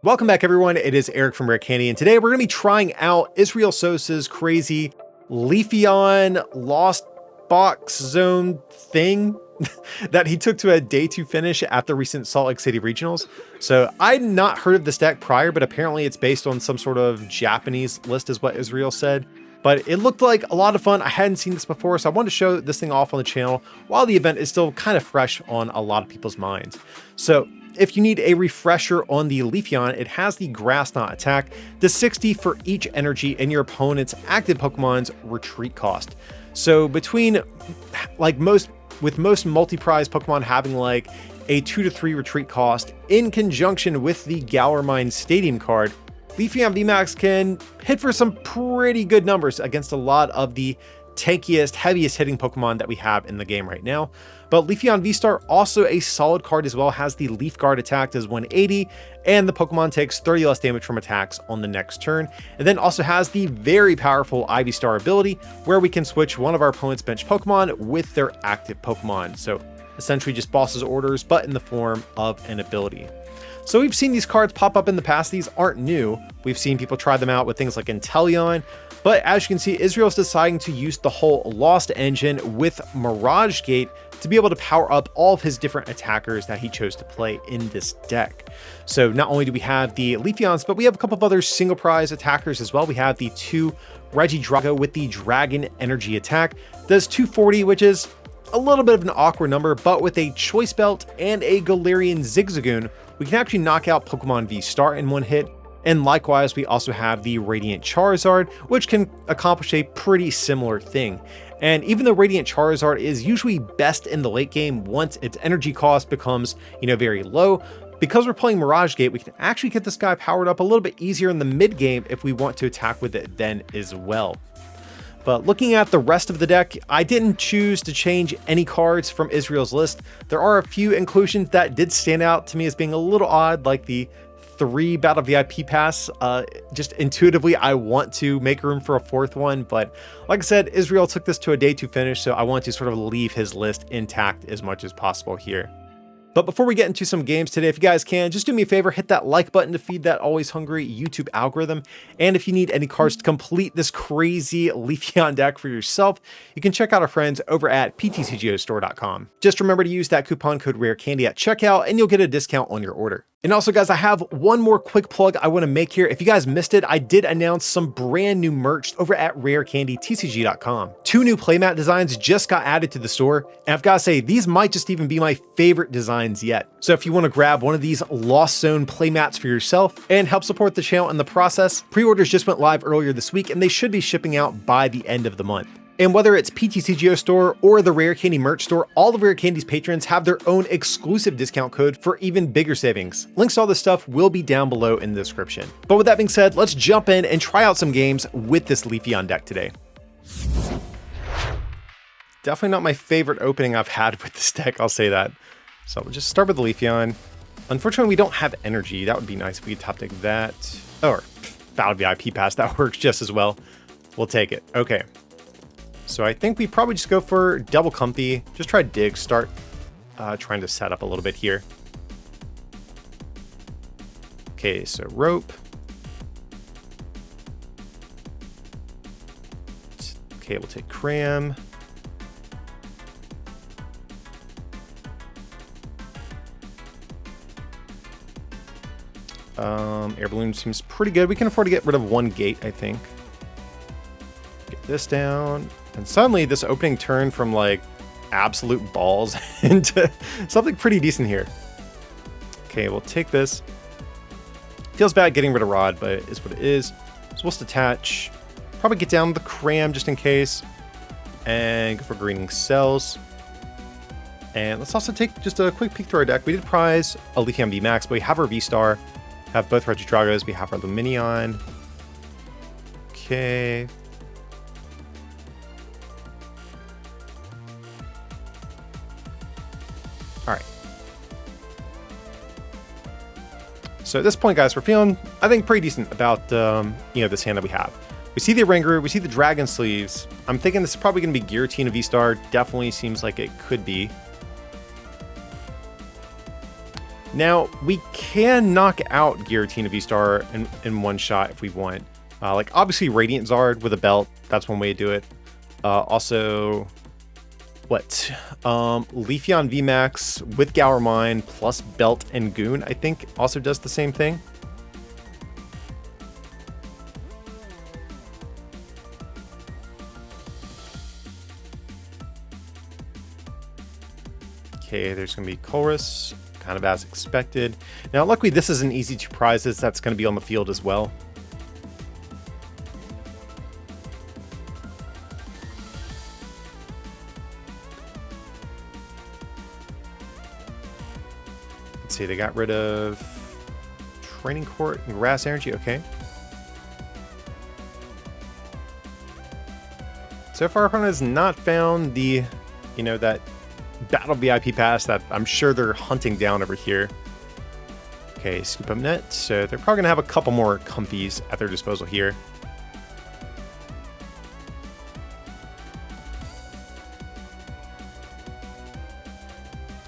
Welcome back, everyone. It is Eric from Rare Candy, and today we're going to be trying out Israel Sosa's crazy Leafeon Lost Box Zone thing that he took to a day 2 finish at the recent Salt Lake City Regionals. So I'd not heard of this deck prior, but apparently it's based on some sort of Japanese list is what Israel said. But it looked like a lot of fun. I hadn't seen this before, so I wanted to show this thing off on the channel while the event is still kind of fresh on a lot of people's minds. So if you need a refresher on the Leafeon, it has the Grass Knot attack, the 60 for each energy in your opponent's active Pokemon's retreat cost. So between with most multi-prize Pokemon having like a 2 to 3 retreat cost in conjunction with the Galarmine Stadium card, Leafeon VMAX can hit for some pretty good numbers against a lot of the tankiest, heaviest hitting Pokemon that we have in the game right now. But Leafeon VSTAR, also a solid card as well, has the Leaf Guard attack does 180, and the Pokemon takes 30 less damage from attacks on the next turn. And then also has the very powerful Ivysaur ability, where we can switch one of our opponent's bench Pokemon with their active Pokemon. So essentially just boss's orders, but in the form of an ability. So we've seen these cards pop up in the past. These aren't new. We've seen people try them out with things like Inteleon, but as you can see, Israel's deciding to use the whole Lost engine with Mirage Gate to be able to power up all of his different attackers that he chose to play in this deck. So not only do we have the Leafeons, but we have a couple of other single prize attackers as well. We have the 2 Regidrago with the Dragon Energy attack. Does 240, which is a little bit of an awkward number, but with a Choice Belt and a Galarian Zigzagoon, we can actually knock out Pokemon VSTAR in one hit. And likewise, we also have the Radiant Charizard, which can accomplish a pretty similar thing. And even though Radiant Charizard is usually best in the late game once its energy cost becomes, very low, because we're playing Mirage Gate, we can actually get this guy powered up a little bit easier in the mid game if we want to attack with it then as well. But looking at the rest of the deck, I didn't choose to change any cards from Israel's list. There are a few inclusions that did stand out to me as being a little odd, like the 3 Battle VIP Pass. Just intuitively, I want to make room for a 4th one, but like I said, Israel took this to a day 2 finish, so I want to sort of leave his list intact as much as possible here. But before we get into some games today, if you guys can, just do me a favor, hit that like button to feed that always hungry YouTube algorithm. And if you need any cards to complete this crazy Leafeon deck for yourself, you can check out our friends over at PTCGO Just remember to use that coupon code RARECANDY at checkout and you'll get a discount on your order. And also, guys, I have one more quick plug I want to make here. If you guys missed it, I did announce some brand new merch over at RareCandyTCG.com. 2 new playmat designs just got added to the store, and I've got to say, these might just even be my favorite designs yet. So if you want to grab one of these Lost Zone playmats for yourself and help support the channel in the process, pre-orders just went live earlier this week, and they should be shipping out by the end of the month. And whether it's PTCGO store or the Rare Candy merch store, all of Rare Candy's patrons have their own exclusive discount code for even bigger savings. Links to all this stuff will be down below in the description. But with that being said, let's jump in and try out some games with this Leafeon deck today. Definitely not my favorite opening I've had with this deck, I'll say that. So we'll just start with the Leafeon. Unfortunately, we don't have energy. That would be nice if we could top deck that. Or Battle VIP Pass, that works just as well. We'll take it. Okay. So I think we probably just go for double comfy. Just try dig, start trying to set up a little bit here. Okay, so rope. Okay, we'll take cram. Air balloon seems pretty good. We can afford to get rid of 1 gate, I think. Get this down. And suddenly this opening turn from like absolute balls into something pretty decent here. Okay, we'll take this. Feels bad getting rid of Rod, but it is what it is. So we'll just attach. Probably get down the cram just in case. And go for greening cells. And let's also take just a quick peek through our deck. We did prize a Leafeon VMAX, but we have our VSTAR. Have both Regidragos. We have our Luminion. Okay. All right. So at this point, guys, we're feeling, I think, pretty decent about, this hand that we have. We see the Oranguru, we see the Dragon Sleeves. I'm thinking this is probably going to be Giratina VSTAR. Definitely seems like it could be. Now, we can knock out Giratina VSTAR in one shot if we want. Like, obviously, Radiant Zard with a belt. That's one way to do it. Also, what? Leafeon VMAX with Gower Mine plus belt and Goon, I think, also does the same thing. Okay, there's going to be Chorus, kind of as expected. Now, luckily, this is an easy 2 prizes. That's going to be on the field as well. Let's see, they got rid of Training Court and Grass Energy. Okay. So far, our opponent has not found the, that Battle VIP pass that I'm sure they're hunting down over here. Okay, Scoop Up Net. So they're probably going to have a couple more comfies at their disposal here.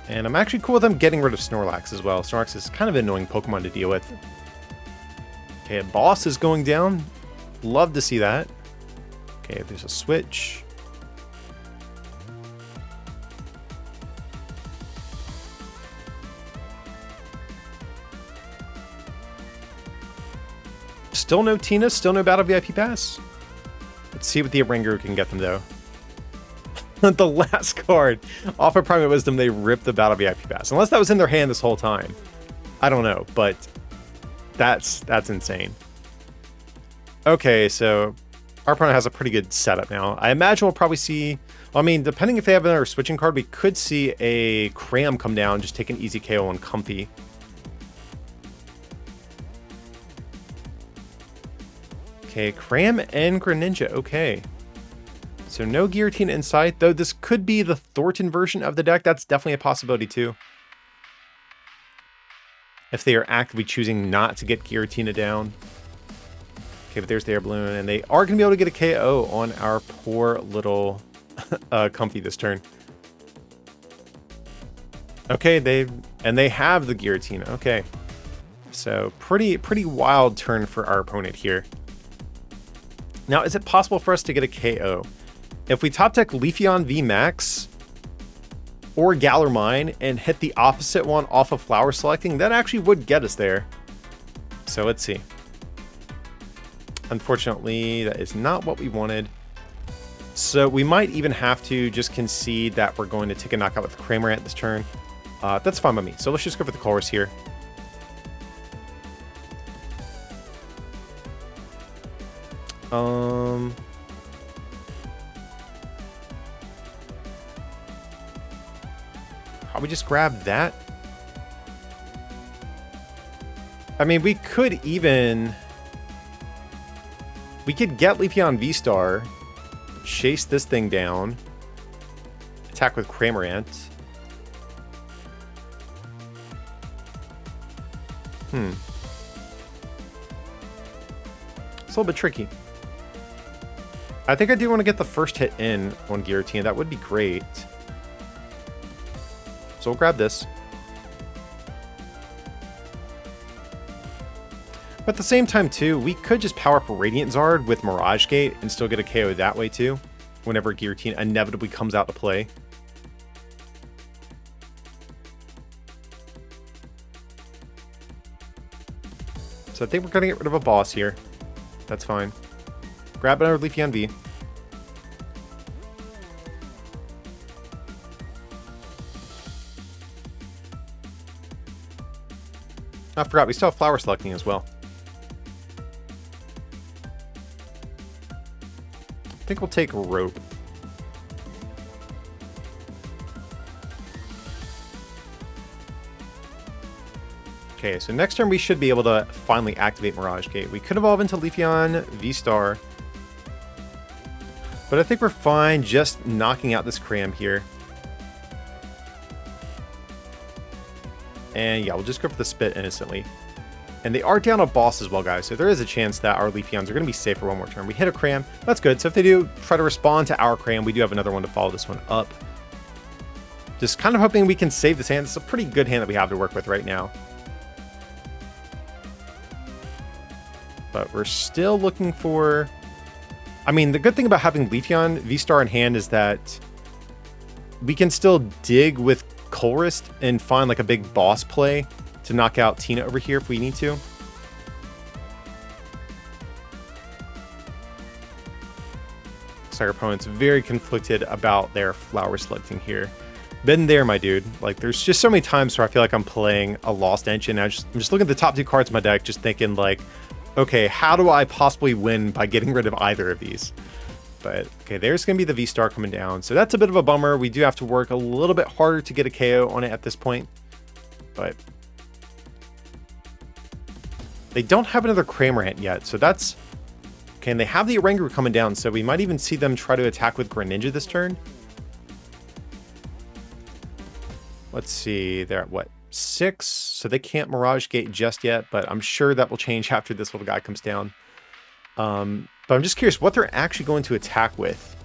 And I'm actually cool with them getting rid of Snorlax as well. Snorlax is kind of an annoying Pokemon to deal with. Okay, a boss is going down. Love to see that. Okay, there's a switch. Still no Tina, still no Battle VIP Pass. Let's see what the Oranguru can get them, though. The last card. Off of Primate Wisdom, they ripped the Battle VIP Pass. Unless that was in their hand this whole time. I don't know, but that's insane. Okay, so our opponent has a pretty good setup now. I imagine we'll probably see... I mean, depending if they have another switching card, we could see a Cram come down, just take an easy KO on Comfy. Okay, Cram and Greninja, okay. So no Giratina Insight, though this could be the Thornton version of the deck. That's definitely a possibility too. If they are actively choosing not to get Giratina down. Okay, but there's the Air Balloon, and they are going to be able to get a KO on our poor little Comfy this turn. Okay, they have the Giratina, okay. So pretty wild turn for our opponent here. Now, is it possible for us to get a KO? If we top deck Leafeon VMAX or Galar Mine and hit the opposite one off of Flower Selecting, that actually would get us there. So let's see. Unfortunately, that is not what we wanted. So we might even have to just concede that we're going to take a knockout with Cramorant this turn. That's fine by me. So let's just go for the Chorus here. Probably just grab that. I mean, we could get Leafeon VSTAR, chase this thing down, attack with Cramorant. It's a little bit tricky. I think I do want to get the first hit in on Giratina. That would be great. So we'll grab this. But at the same time, too, we could just power up a Radiant Zard with Mirage Gate and still get a KO that way, too, whenever Giratina inevitably comes out to play. So I think we're going to get rid of a boss here. That's fine. Grab another Leafeon V. I forgot, we still have Flower Selecting as well. I think we'll take Rope. Okay, so next turn we should be able to finally activate Mirage Gate. We could evolve into Leafeon VSTAR, but I think we're fine just knocking out this Cram here. And yeah, we'll just go for the Spit innocently. And they are down a boss as well, guys, so there is a chance that our Leafeons are going to be safe for one more turn. We hit a Cram, that's good. So if they do try to respond to our Cram, we do have another one to follow this one up. Just kind of hoping we can save this hand. It's a pretty good hand that we have to work with right now. But we're still looking for... I mean, the good thing about having Leafeon VSTAR in hand is that we can still dig with Colrist and find like a big boss play to knock out Tina over here if we need to. Looks like our opponent's very conflicted about their flower selecting here. Been there, my dude. Like, there's just so many times where I feel like I'm playing a Lost Engine. I'm just looking at the top 2 cards in my deck, just thinking like, okay, how do I possibly win by getting rid of either of these? But, okay, there's going to be the V-Star coming down. So that's a bit of a bummer. We do have to work a little bit harder to get a KO on it at this point. But they don't have another Kramer hint yet. So that's... Okay, and they have the Oranguru coming down. So we might even see them try to attack with Greninja this turn. Let's see. They're at, what, 6? So they can't Mirage Gate just yet. But I'm sure that will change after this little guy comes down. But I'm just curious what they're actually going to attack with.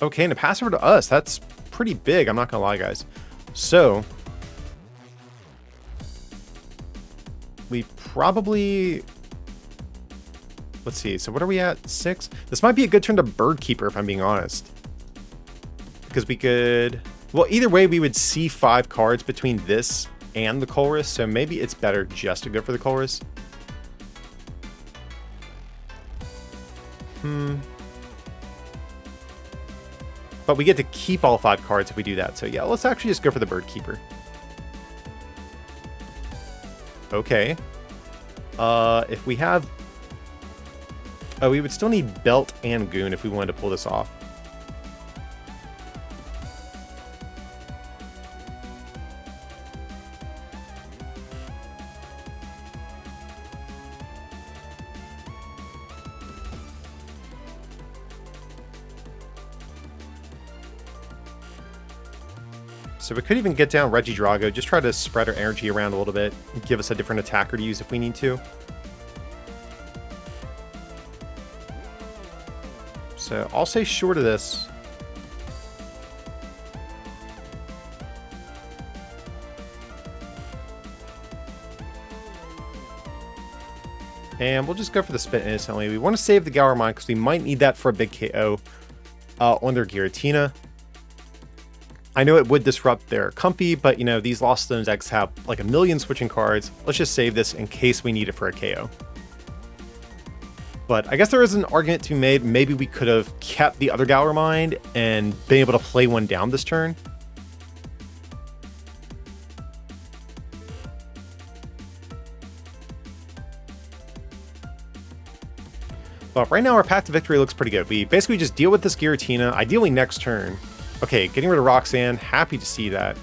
Okay, and a pass over to us. That's pretty big. I'm not going to lie, guys. So we probably... Let's see. So what are we at? 6? This might be a good turn to Bird Keeper, if I'm being honest. Because we could... Well, either way, we would see 5 cards between this and the Colress, so maybe it's better just to go for the Colress. But we get to keep all 5 cards if we do that, so yeah, let's actually just go for the Bird Keeper. Okay. If we have... Oh, we would still need Belt and Goon if we wanted to pull this off. So we could even get down Regidrago, just try to spread our energy around a little bit, and give us a different attacker to use if we need to. So I'll say short of this. And we'll just go for the Spit instantly. We want to save the Galar Mine because we might need that for a big KO on their Giratina. I know it would disrupt their Comfy, but you know, these Lost Stones decks have like a million switching cards. Let's just save this in case we need it for a KO. But I guess there is an argument to be made. Maybe we could have kept the other Galar Mind and been able to play one down this turn. But right now our path to victory looks pretty good. We basically just deal with this Giratina, ideally next turn. Okay, getting rid of Roxanne, happy to see that.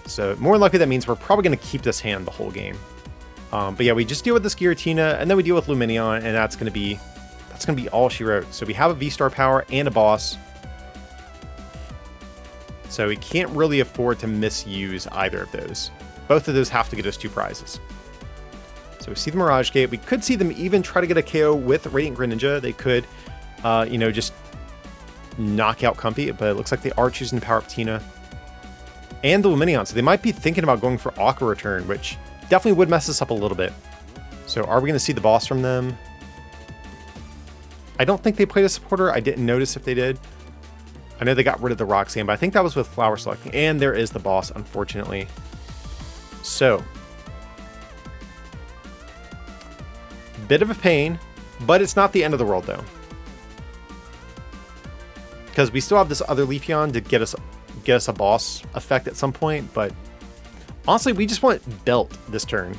So more than likely that means we're probably going to keep this hand the whole game. But yeah, we just deal with this Giratina, and then we deal with Luminion, and that's going to be all she wrote. So we have a V-Star power and a boss. So we can't really afford to misuse either of those. Both of those have to get us 2 prizes. So we see the Mirage Gate. We could see them even try to get a KO with Radiant Greninja. They could, you know, just knock out Comfy, but it looks like they are choosing to power up Tina and the Luminion. So they might be thinking about going for Aqua Return, which definitely would mess us up a little bit. So are we going to see the boss from them? I don't think they played a supporter. I didn't notice if they did. I know they got rid of the Roxanne, but I think that was with Flower Selecting. And there is the boss, unfortunately. So, bit of a pain, but it's not the end of the world, though. Because we still have this other Leafeon to get us a boss effect at some point, but honestly, we just want Belt this turn.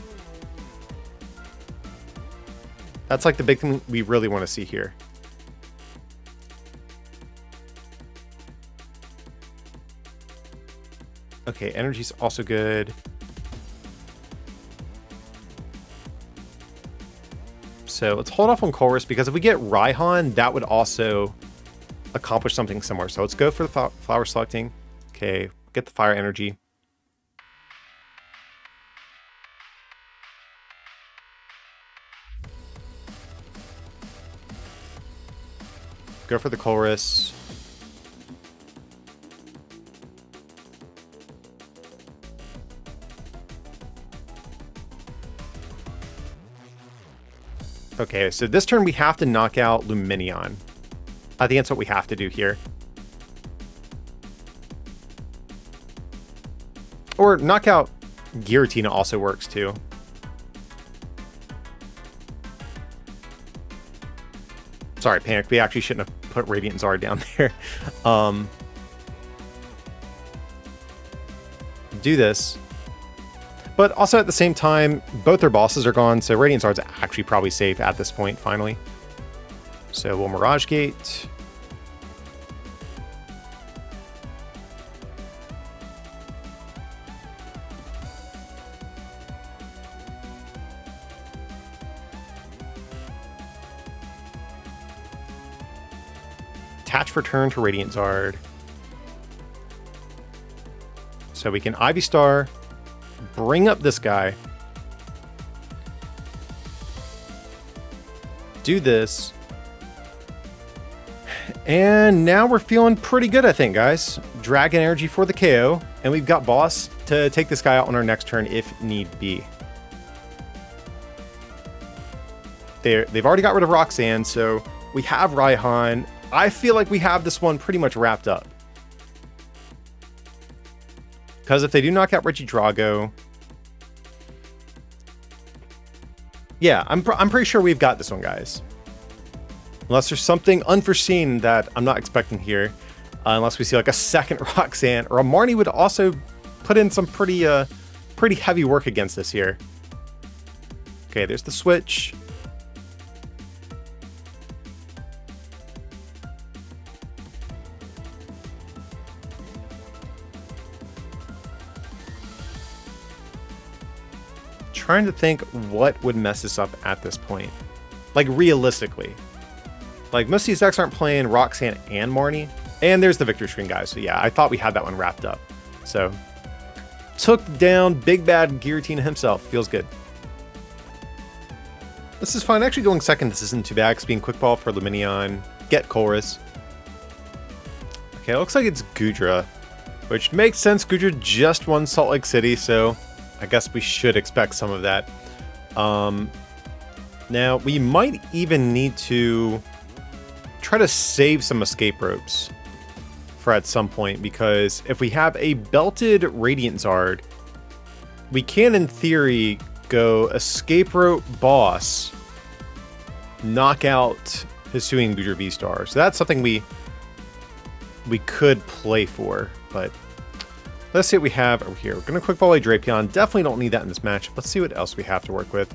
That's like the big thing we really want to see here. Okay, energy's also good. So let's hold off on Chorus, because if we get Raihan, that would also accomplish something similar. So let's go for the Flower Selecting. Okay, get the Fire Energy. go for the Chorus. Okay, so this turn we have to knock out Lumineon. I think that's what we have to do here. Or knock out Giratina also works too. Sorry, panic. We actually shouldn't have put Radiant Zard down there. Do this. But also at the same time, both their bosses are gone, so Radiant Zard's actually probably safe at this point, finally. So we'll Mirage Gate. Attach for turn to Radiant Zard. So we can Ivy Star, bring up this guy, do this, and now we're feeling pretty good, I think, guys. Dragon Energy for the KO, and we've got Boss to take this guy out on our next turn if need be. They've already got rid of Roxanne, so we have Raihan. I feel like we have this one pretty much wrapped up. Because if they do knock out Regidrago, yeah, I'm pretty sure we've got this one, guys. Unless there's something unforeseen that I'm not expecting here. Unless we see like a second Roxanne, or a Marnie would also put in some pretty heavy work against this here. Okay, there's the switch. Trying to think what would mess this up at this point. Like, realistically. Like, most of these decks aren't playing Roxanne and Marnie. And there's the Victory Screen, guys. So yeah, I thought we had that one wrapped up. So, took down Big Bad Giratina himself. Feels good. This is fine. Actually, going second, this isn't too bad. Being Quick Ball for Lumineon. Get Chorus. Okay, it looks like it's Goodra. Which makes sense. Goodra just won Salt Lake City, so I guess we should expect some of that. Now, we might even need to try to save some escape ropes for at some point, because if we have a belted Radiant Zard, we can, in theory, go escape rope Boss, knock out Hisuian Goodra VSTAR. So that's something we could play for, but let's see what we have over here. We're going to Quick Volley Drapion. Definitely don't need that in this match. Let's see what else we have to work with.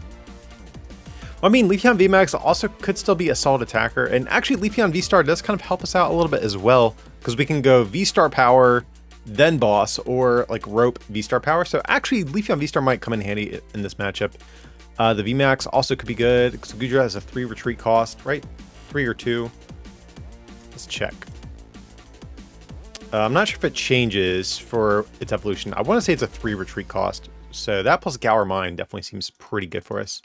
I mean, Leafeon VMAX also could still be a solid attacker. And actually, Leafeon VSTAR does kind of help us out a little bit as well, because we can go VSTAR Power, then Boss, or like Rope VSTAR Power. So actually, Leafeon VSTAR might come in handy in this matchup. The VMAX also could be good, because Goodra has a 3 retreat cost, right? 3 or 2. Let's check. I'm not sure if it changes for its evolution. I want to say it's a 3 retreat cost. So that plus Gower Mine definitely seems pretty good for us.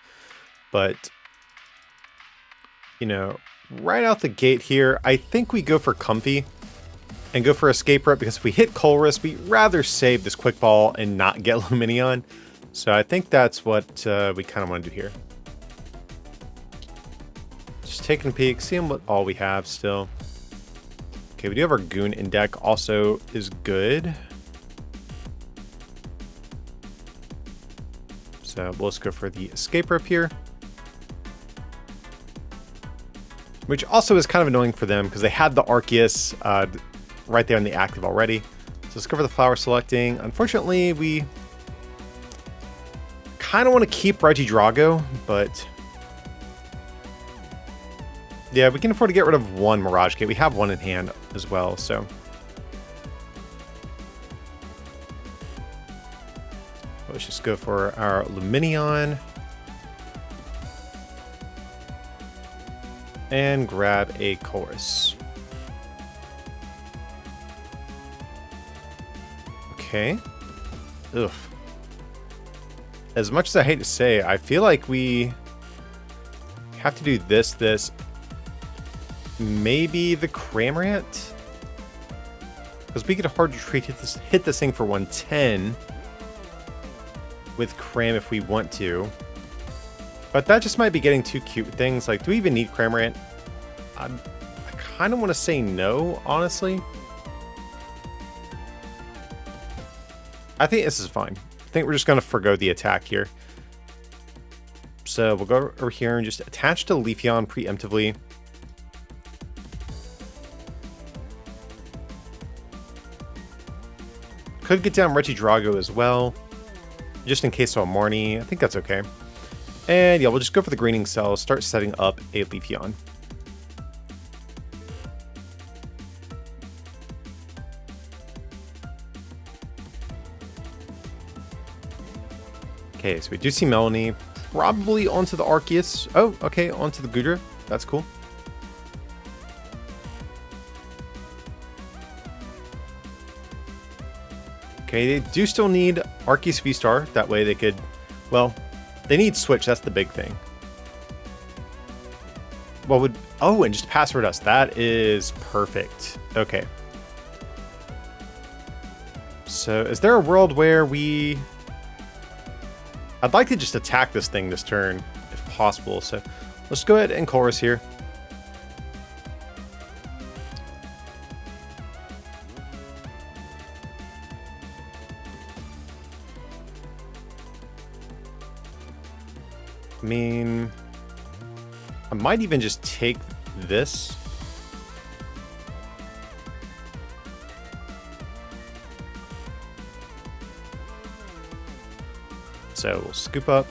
But, you know, right out the gate here, I think we go for Comfy and go for Escape Rope, because if we hit Chorus, we'd rather save this Quick Ball and not get Lumineon. So I think that's what we kind of want to do here. Just taking a peek, seeing what all we have still. Okay, we do have our Goon in deck, also is good. So we'll just go for the Escape Rope here. Which also is kind of annoying for them, because they had the Arceus right there in the active already. So let's go for the Flower Selecting. Unfortunately, we kind of want to keep Regidrago, but yeah, we can afford to get rid of one Mirage Gate. We have one in hand as well, so. Let's just go for our Lumineon. And grab a Chorus. Okay. Ugh. As much as I hate to say, I feel like we have to do this, maybe the Cramorant? Because we could hard retreat, hit this thing for 110 with Cram if we want to. But that just might be getting too cute with things. Like, do we even need Cramorant? I kind of want to say no, honestly. I think this is fine. I think we're just going to forgo the attack here. So we'll go over here and just attach to Leafeon preemptively. Could get down Regidrago as well, just in case of a Marnie. I think that's okay. And yeah, we'll just go for the greening cell, start setting up a Leafeon. Okay, so we do see Melanie, probably onto the Arceus. Oh, okay, onto the Goodra. That's cool. Okay, they do still need Arceus VSTAR. That way they could, well, they need Switch. That's the big thing. What would, oh, and just Password Us. That is perfect. Okay. So is there a world where we... I'd like to just attack this thing this turn, if possible. So let's go ahead and Chorus here. I mean, I might even just take this. So we'll scoop up.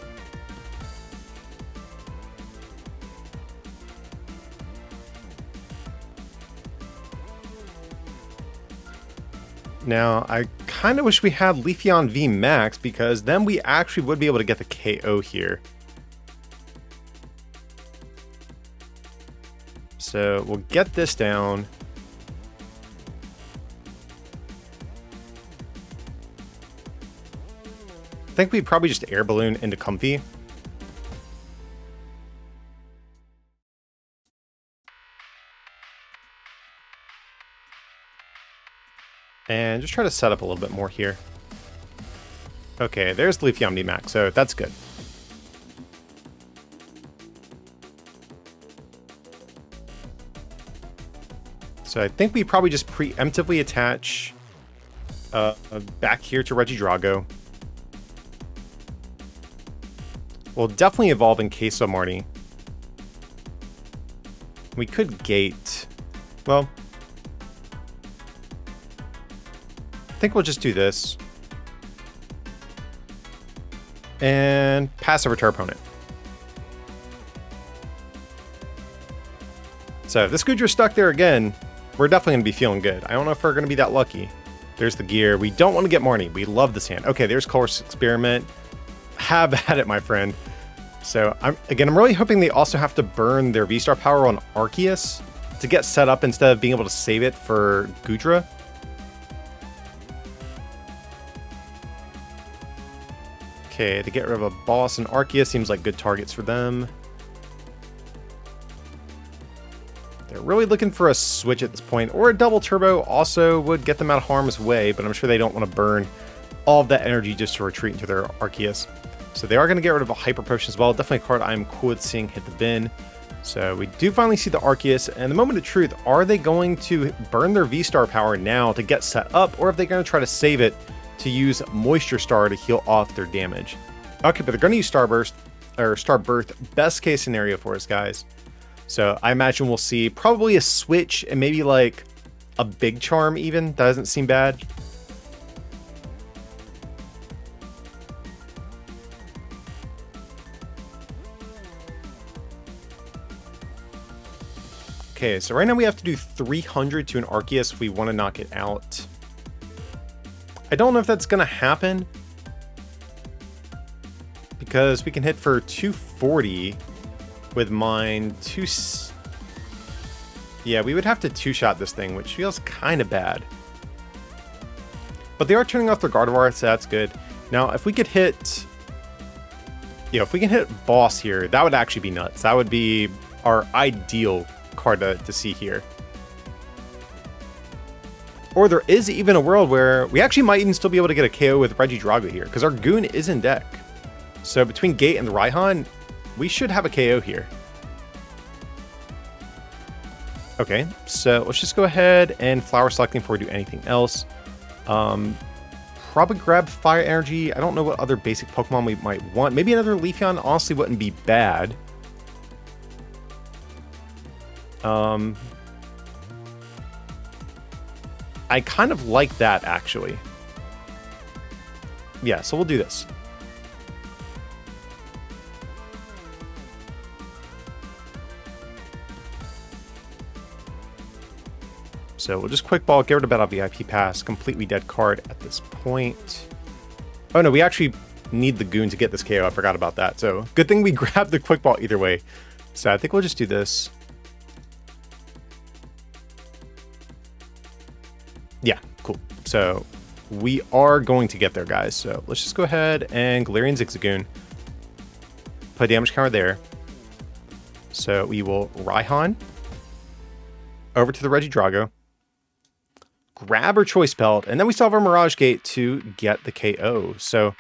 Now, I kind of wish we had Leafeon VMAX because then we actually would be able to get the KO here. So we'll get this down. I think we probably just air balloon into Comfy. And just try to set up a little bit more here. Okay, there's Leafeon VMAX, so that's good. So I think we probably just preemptively attach back here to Regidrago. We'll definitely evolve in case of Marnie. We could gate. Well, I think we'll just do this. And pass over to our opponent. So if this Goodra's stuck there again, we're definitely going to be feeling good. I don't know if we're going to be that lucky. There's the gear. We don't want to get Marnie. We love this hand. Okay, there's Course Experiment. Have at it, my friend. So I'm really hoping they also have to burn their V-Star power on Arceus to get set up instead of being able to save it for Goodra. Okay, to get rid of a boss and Arceus seems like good targets for them. They're really looking for a switch at this point, or a double turbo also would get them out of harm's way, but I'm sure they don't want to burn all of that energy just to retreat into their Arceus. So they are going to get rid of a Hyper Potion as well. Definitely a card I'm cool with seeing hit the bin. So we do finally see the Arceus, and the moment of truth, are they going to burn their V-Star power now to get set up, or are they going to try to save it to use Moisture Star to heal off their damage? Okay, but they're going to use Starburst, or Starbirth, best case scenario for us, guys. So I imagine we'll see probably a switch and maybe like a big charm even. That doesn't seem bad. Okay, so right now we have to do 300 to an Arceus if we want to knock it out. I don't know if that's going to happen, because we can hit for 240 with mine. Yeah, we would have to two-shot this thing, which feels kind of bad. But they are turning off their Gardevoir, so that's good. Now, if we could hit... if we can hit Boss here, that would actually be nuts. That would be our ideal card to see here. Or there is even a world where we actually might even still be able to get a KO with Regidrago here, because our Goon is in deck. So between Gate and the Raihan, we should have a KO here. Okay, so let's just go ahead and flower selecting before we do anything else. Probably grab Fire Energy. I don't know what other basic Pokemon we might want. Maybe another Leafeon honestly wouldn't be bad. I kind of like that, actually. Yeah, so we'll do this. So we'll just quick ball, get rid of Battle VIP Pass, completely dead card at this point. Oh no, we actually need the Goon to get this KO. I forgot about that. So good thing we grabbed the quick ball either way. So I think we'll just do this. Yeah, cool. So we are going to get there, guys. So let's just go ahead and Galarian Zigzagoon. Put a damage counter there. So we will Raihan over to the Regidrago. Grab our Choice Belt, and then we still have our Mirage Gate to get the KO. So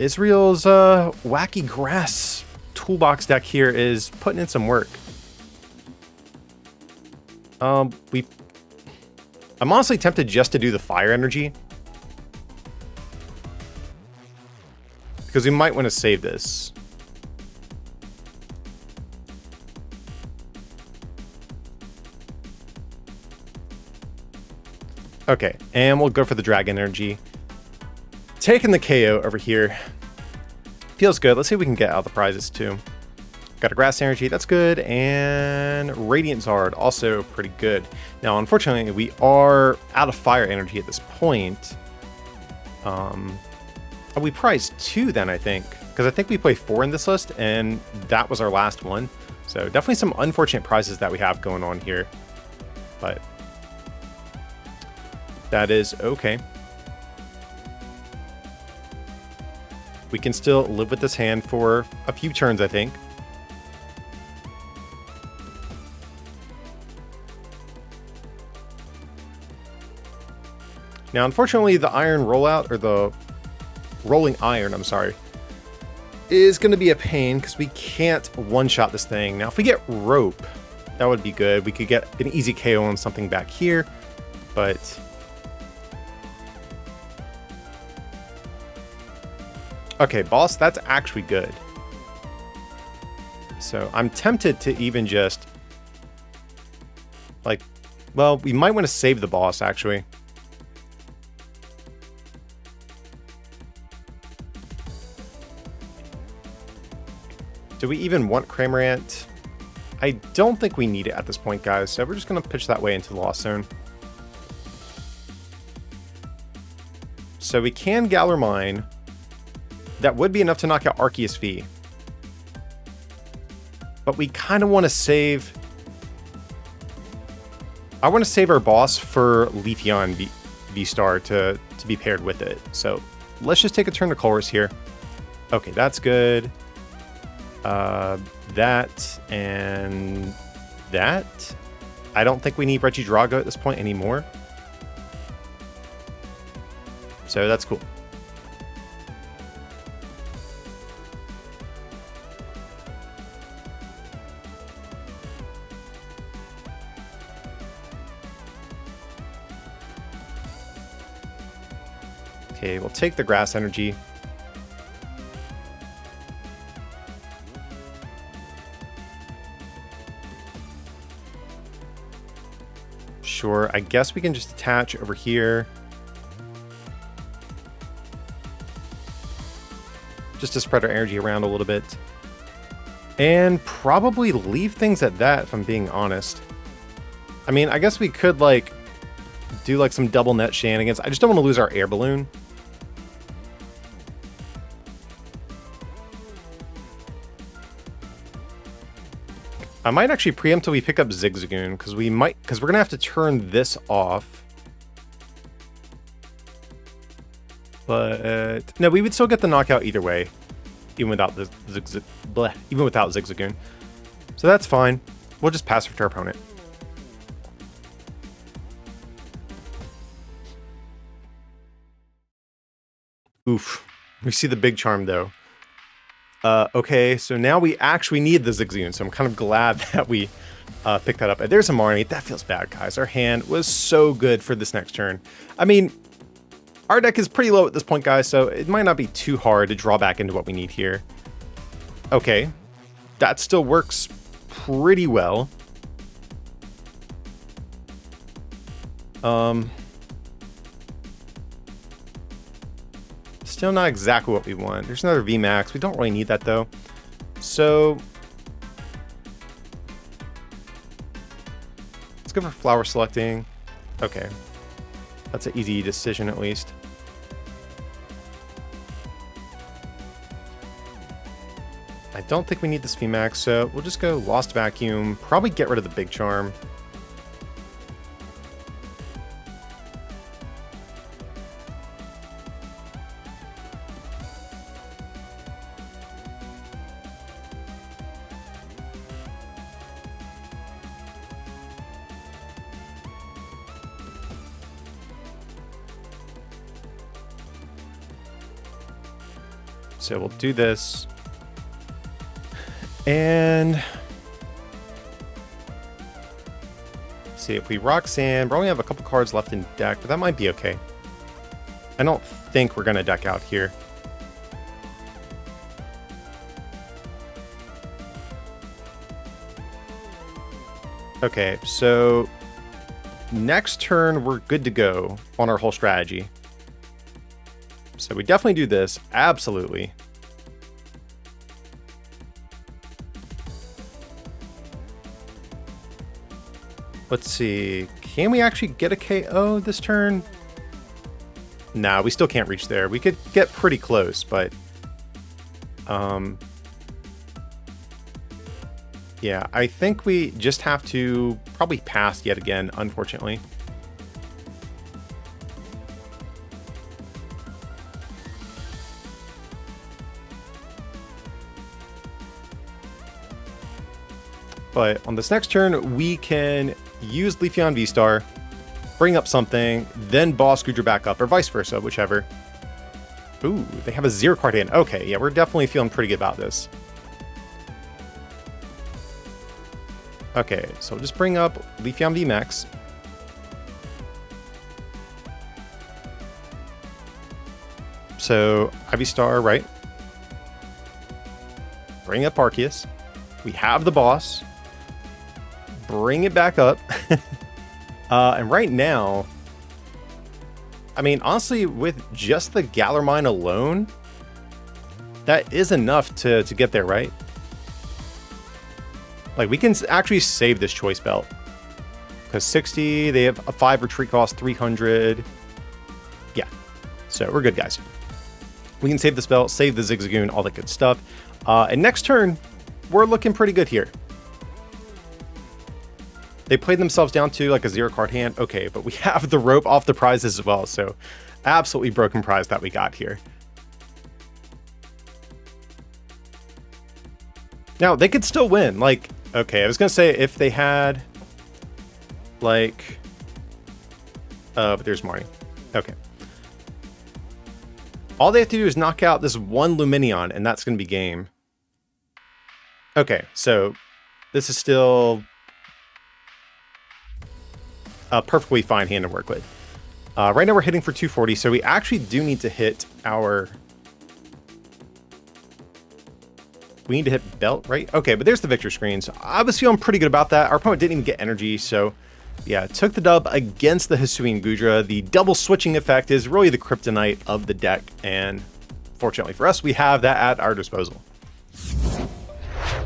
Israel's wacky grass toolbox deck here is putting in some work. I'm honestly tempted just to do the Fire Energy, because we might want to save this. Okay, and we'll go for the Dragon Energy. Taking the KO over here. Feels good. Let's see if we can get out the prizes too. Got a Grass Energy, that's good, and Radiant Zard, also pretty good. Now, unfortunately, we are out of Fire Energy at this point. We prized 2 then, I think, because I think we play 4 in this list, and that was our last one. So definitely some unfortunate prizes that we have going on here, but that is okay. We can still live with this hand for a few turns, I think. Now, unfortunately, the iron rollout, or the rolling iron, I'm sorry, is going to be a pain because we can't one-shot this thing. Now, if we get rope, that would be good. We could get an easy KO on something back here, but okay, boss, that's actually good. So I'm tempted to even just, like, well, we might want to save the boss, actually. Do we even want Cramorant? I don't think we need it at this point, guys, so we're just going to pitch that way into the Lost Zone. So we can Galar Mine. That would be enough to knock out Arceus V. But we kind of want to save... I want to save our boss for Leafeon VSTAR to be paired with it. So let's just take a turn to Colress here. Okay, that's good. That and that. I don't think we need Regidrago at this point anymore. So that's cool. Okay, we'll take the Grass Energy. Sure, I guess we can just attach over here. Just to spread our energy around a little bit. And probably leave things at that, if I'm being honest. I mean, I guess we could, like, do, like, some double net shenanigans. I just don't want to lose our air balloon. I might actually preempt till we pick up Zigzagoon, because we're gonna have to turn this off. But no, we would still get the knockout either way, even without the Zigzagoon. So that's fine. We'll just pass it to our opponent. Oof. We see the big charm though. Okay, so now we actually need the Zigzagoon, so I'm kind of glad that we picked that up. There's a Marnie. That feels bad, guys. Our hand was so good for this next turn. I mean, our deck is pretty low at this point, guys, so it might not be too hard to draw back into what we need here. Okay, that still works pretty well. Still not exactly what we want. There's another VMAX. We don't really need that though. So let's go for flower selecting. Okay, that's an easy decision at least. I don't think we need this VMAX, so we'll just go Lost Vacuum, probably get rid of the big charm. So we'll do this. And see if we rock sand. We only have a couple cards left in deck, but that might be okay. I don't think we're gonna deck out here. Okay, so next turn we're good to go on our whole strategy. So we definitely do this, absolutely. Let's see, can we actually get a KO this turn? Nah, we still can't reach there. We could get pretty close, but yeah, I think we just have to probably pass yet again, unfortunately. But on this next turn, we can use Leafeon VSTAR, bring up something, then boss Goodra back up, or vice versa, whichever. Ooh, they have a 0 card hand. Okay, yeah, we're definitely feeling pretty good about this. Okay, so we'll just bring up Leafeon VMAX. So, Ivy Star, right? Bring up Arceus. We have the boss. Bring it back up. And right now, I mean, honestly, with just the Galar Mine alone, that is enough to get there, right? Like, we can actually save this choice belt. Because 60, they have a 5 retreat cost, 300. Yeah, so we're good, guys. We can save this belt, save the Zigzagoon, all that good stuff. And next turn, we're looking pretty good here. They played themselves down to like a 0 card hand. Okay, but we have the rope off the prizes as well. So absolutely broken prize that we got here. Now they could still win. Like, okay, I was gonna say if they had like, but there's Marnie. Okay. All they have to do is knock out this one Luminion and that's gonna be game. Okay, so this is still a perfectly fine hand to work with. Right now we're hitting for 240, so we actually do need to hit our... We need to hit belt, right? Okay, but there's the victory screen, so I was feeling pretty good about that. Our opponent didn't even get energy, so yeah, took the dub against the Hisuian Goodra. The double switching effect is really the kryptonite of the deck, and fortunately for us, we have that at our disposal.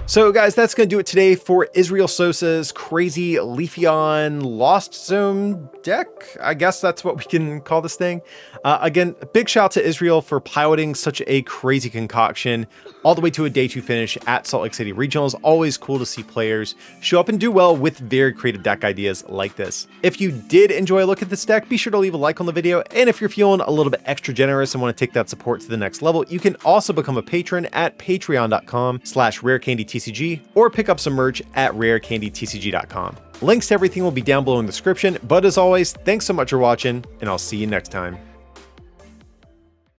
So guys, that's going to do it today for Israel Sosa's crazy Leafeon Lost Zone deck. I guess that's what we can call this thing. Again, a big shout out to Israel for piloting such a crazy concoction all the way to a day 2 finish at Salt Lake City Regionals. Always cool to see players show up and do well with very creative deck ideas like this. If you did enjoy a look at this deck, be sure to leave a like on the video. And if you're feeling a little bit extra generous and want to take that support to the next level, you can also become a patron at patreon.com/rarecandytc. TCG or pick up some merch at rarecandytcg.com. Links to everything will be down below in the description, but as always, thanks so much for watching, and I'll see you next time.